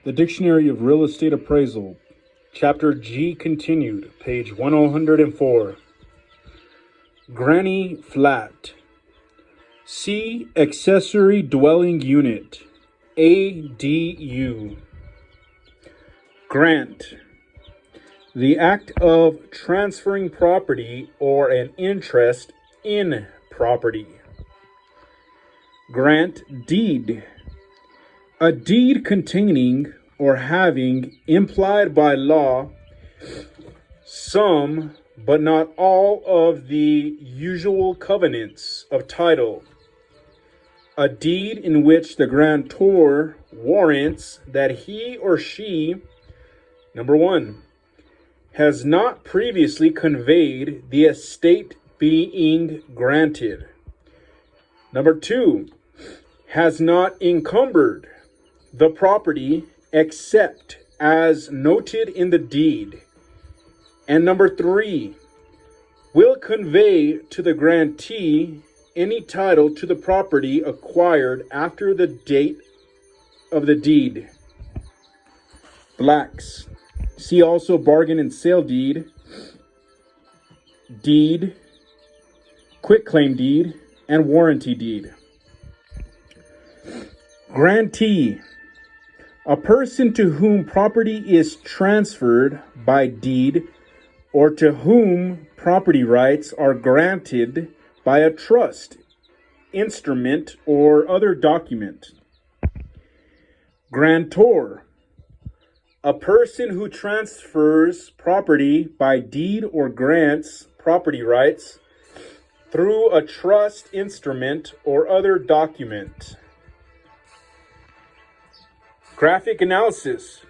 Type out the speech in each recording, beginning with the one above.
The Dictionary of Real Estate Appraisal, Chapter G continued, page 104. Granny flat. C. Accessory dwelling unit, ADU. Grant. The act of transferring property or an interest in property. Grant deed. A deed containing or having implied by law some but not all of the usual covenants of title. A deed in which the grantor warrants that he or she, number one, has not previously conveyed the estate being granted. Number two, has not encumbered the property except as noted in the deed. And number three, will convey to the grantee any title to the property acquired after the date of the deed. Blacks. See also bargain and sale deed, quitclaim deed, and warranty deed. Grantee. A person to whom property is transferred by deed or to whom property rights are granted by a trust, instrument, or other document. Grantor. A person who transfers property by deed or grants property rights through a trust, instrument, or other document. Graphic analysis.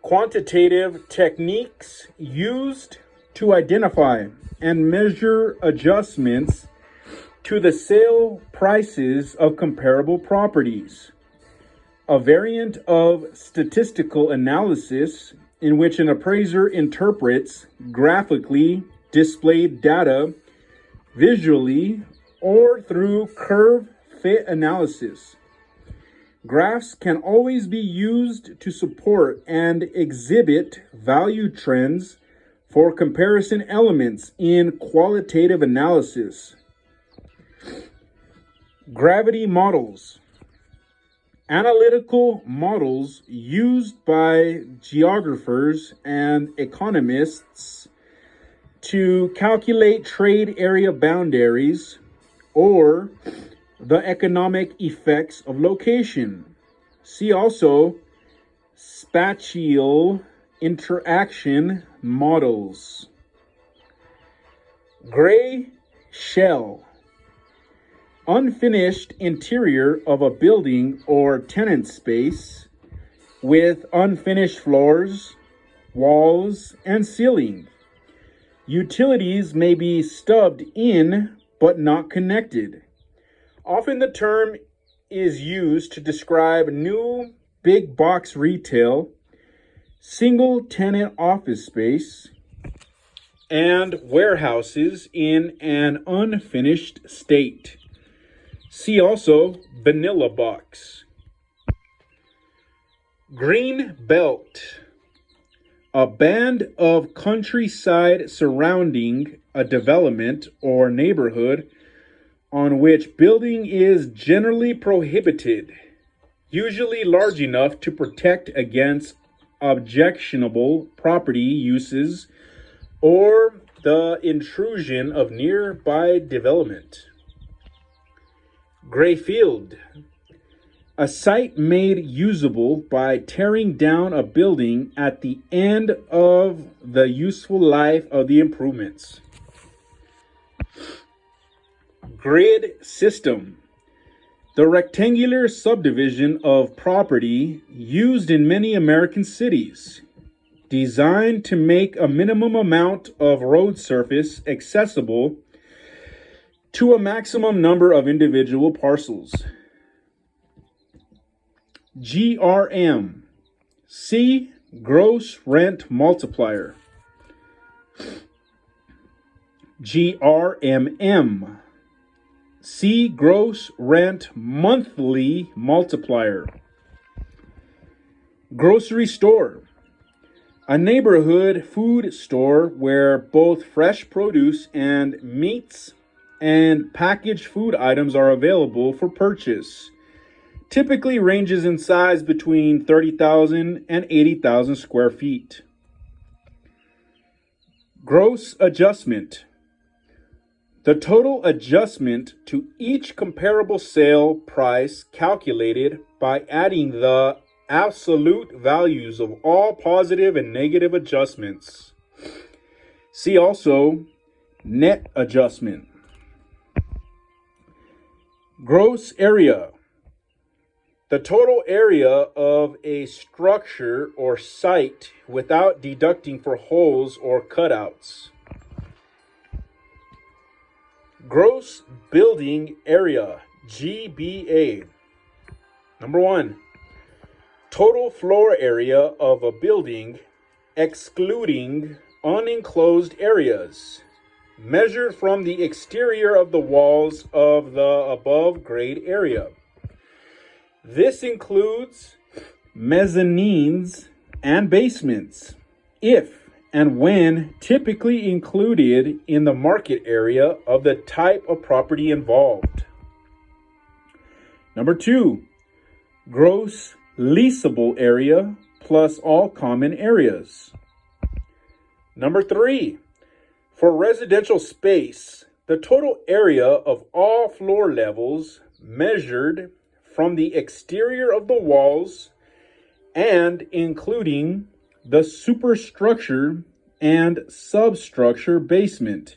Quantitative techniques used to identify and measure adjustments to the sale prices of comparable properties. A variant of statistical analysis in which an appraiser interprets graphically displayed data visually or through curve fit analysis. Graphs can always be used to support and exhibit value trends for comparison elements in qualitative analysis. Gravity models. Analytical models used by geographers and economists to calculate trade area boundaries or the economic effects of location. See also spatial interaction models. Gray shell. Unfinished interior of a building or tenant space with unfinished floors, walls, and ceiling. Utilities may be stubbed in but not connected. Often the term is used to describe new big box retail, single tenant office space, and warehouses in an unfinished state. See also vanilla box. Green belt. A band of countryside surrounding a development or neighborhood on which building is generally prohibited, usually large enough to protect against objectionable property uses or the intrusion of nearby development. Gray field. A site made usable by tearing down a building at the end of the useful life of the improvements. Grid system. The rectangular subdivision of property used in many American cities, designed to make a minimum amount of road surface accessible to a maximum number of individual parcels. GRM. See gross rent multiplier. GRMM. See gross rent monthly multiplier. Grocery store. A neighborhood food store where both fresh produce and meats and packaged food items are available for purchase. Typically ranges in size between 30,000 and 80,000 square feet. Gross adjustment. The total adjustment to each comparable sale price calculated by adding the absolute values of all positive and negative adjustments. See also net adjustment. Gross area. The total area of a structure or site without deducting for holes or cutouts. Gross building area, GBA. Number 1. Total floor area of a building, excluding unenclosed areas, measured from the exterior of the walls of the above grade area. This includes mezzanines and basements, if and when typically included in the market area of the type of property involved. Number 2, gross leasable area plus all common areas. Number 3, for residential space, the total area of all floor levels measured from the exterior of the walls and including the superstructure and substructure basement.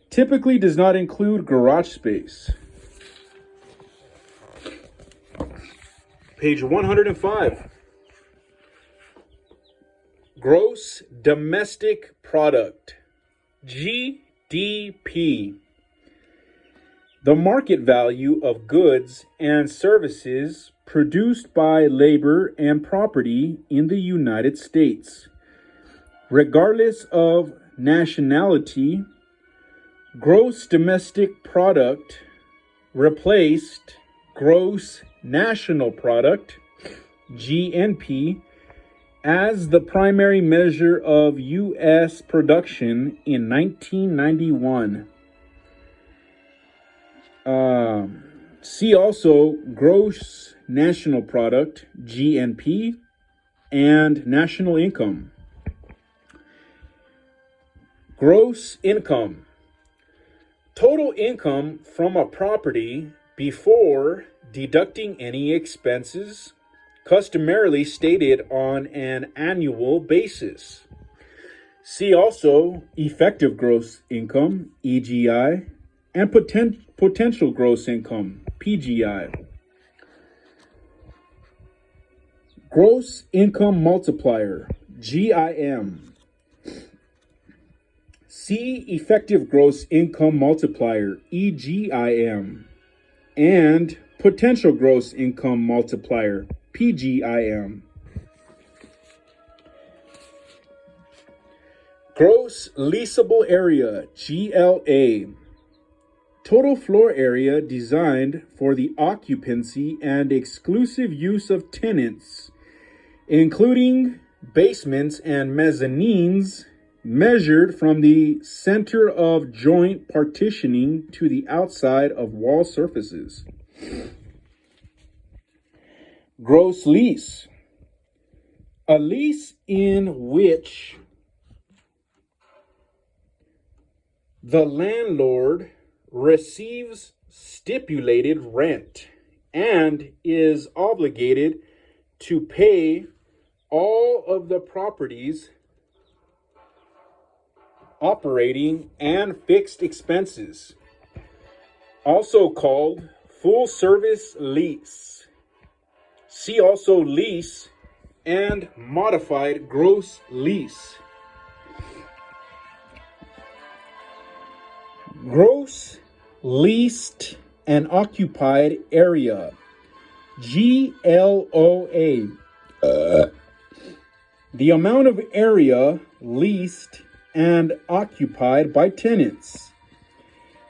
Typically does not include garage space. Page 105. Gross domestic product, GDP. The market value of goods and services produced by labor and property in the United States, regardless of nationality. Gross domestic product replaced gross national product, GNP, as the primary measure of U.S. production in 1991. See also gross national product, GNP, and national income. Gross income. Total income from a property before deducting any expenses, customarily stated on an annual basis. See also effective gross income, EGI, and potential gross income, PGI. Gross income multiplier, GIM. See effective gross income multiplier, EGIM, and potential gross income multiplier, PGIM. Gross leasable area, GLA. Total floor area designed for the occupancy and exclusive use of tenants, including basements and mezzanines, measured from the center of joint partitioning to the outside of wall surfaces. Gross lease. A lease in which the landlord receives stipulated rent and is obligated to pay all of the property's operating and fixed expenses, also called full service lease. See also lease and modified gross lease. Gross leased and occupied area, GLOA. The amount of area leased and occupied by tenants.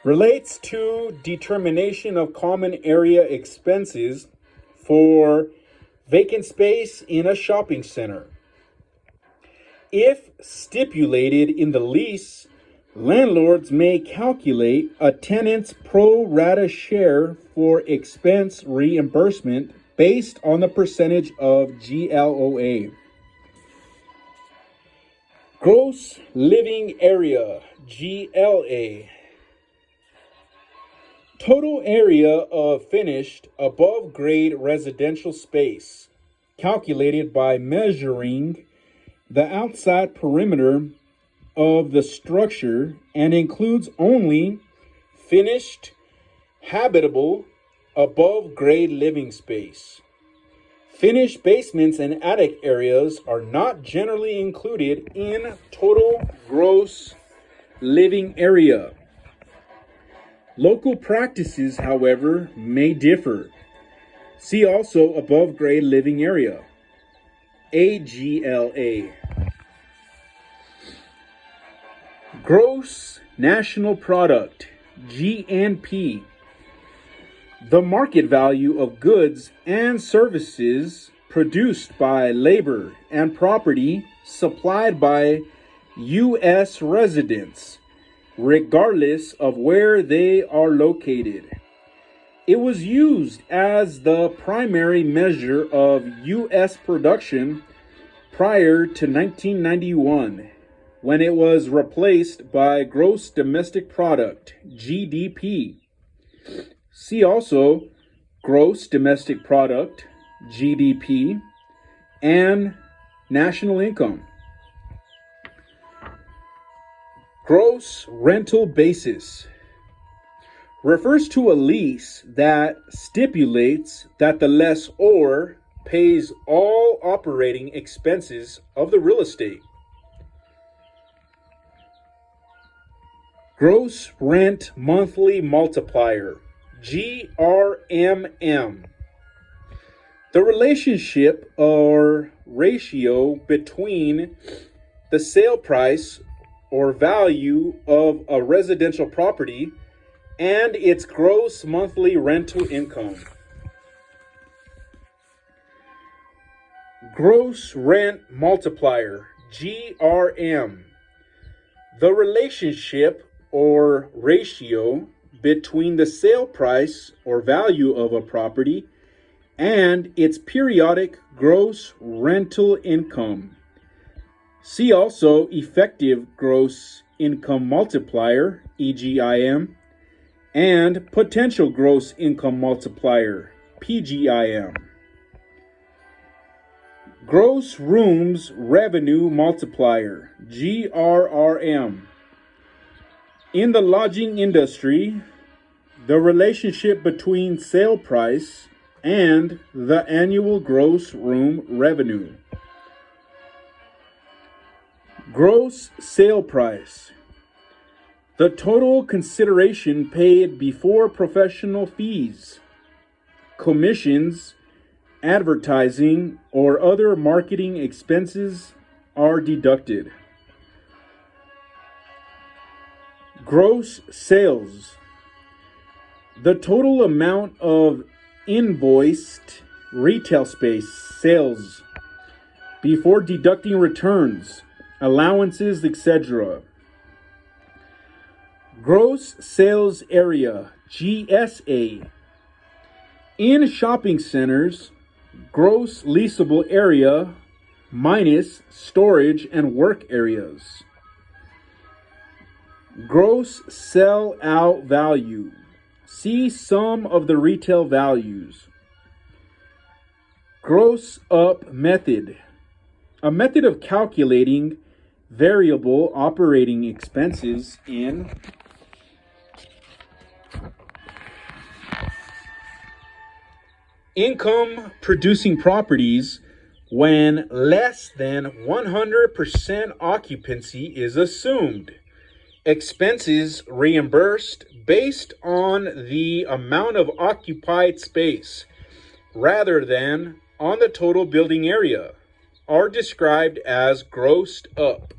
Relates to determination of common area expenses for Vacant space in a shopping center. If stipulated in the lease, landlords may calculate a tenant's pro rata share for expense reimbursement based on the percentage of GLOA. Gross living area, GLA. Total area of finished above grade residential space, calculated by measuring the outside perimeter of the structure and includes only finished, habitable, above grade living space. Finished basements and attic areas are not generally included in total gross living area. Local practices, however, may differ. See also above grade living area, AGLA. Gross national product, GNP. The market value of goods and services produced by labor and property supplied by U.S. residents, regardless of where they are located. It was used as the primary measure of U.S. production prior to 1991, when it was replaced by Gross Domestic Product, GDP. See also Gross Domestic Product, GDP, and National Income. Gross rental basis refers to a lease that stipulates that the lessor pays all operating expenses of the real estate. Gross rent monthly multiplier, GRMM. The relationship or ratio between the sale price or value of a residential property and its gross monthly rental income. Gross rent multiplier, GRM. The relationship or ratio between the sale price or value of a property and its periodic gross rental income. See also effective gross income multiplier, EGIM, and potential gross income multiplier, PGIM. Gross rooms revenue multiplier, GRRM. In the lodging industry, the relationship between sale price and the annual gross room revenue. Gross sale price. The total consideration paid before professional fees, commissions, advertising, or other marketing expenses are deducted. Gross sales. The total amount of invoiced retail space sales before deducting returns, allowances, etc. Gross sales area, GSA. In shopping centers, gross leasable area minus storage and work areas. Gross sell out value. See sum of the retail values. Gross up method. A method of calculating variable operating expenses in income producing properties when less than 100% occupancy is assumed. Expenses reimbursed based on the amount of occupied space rather than on the total building area are described as grossed up.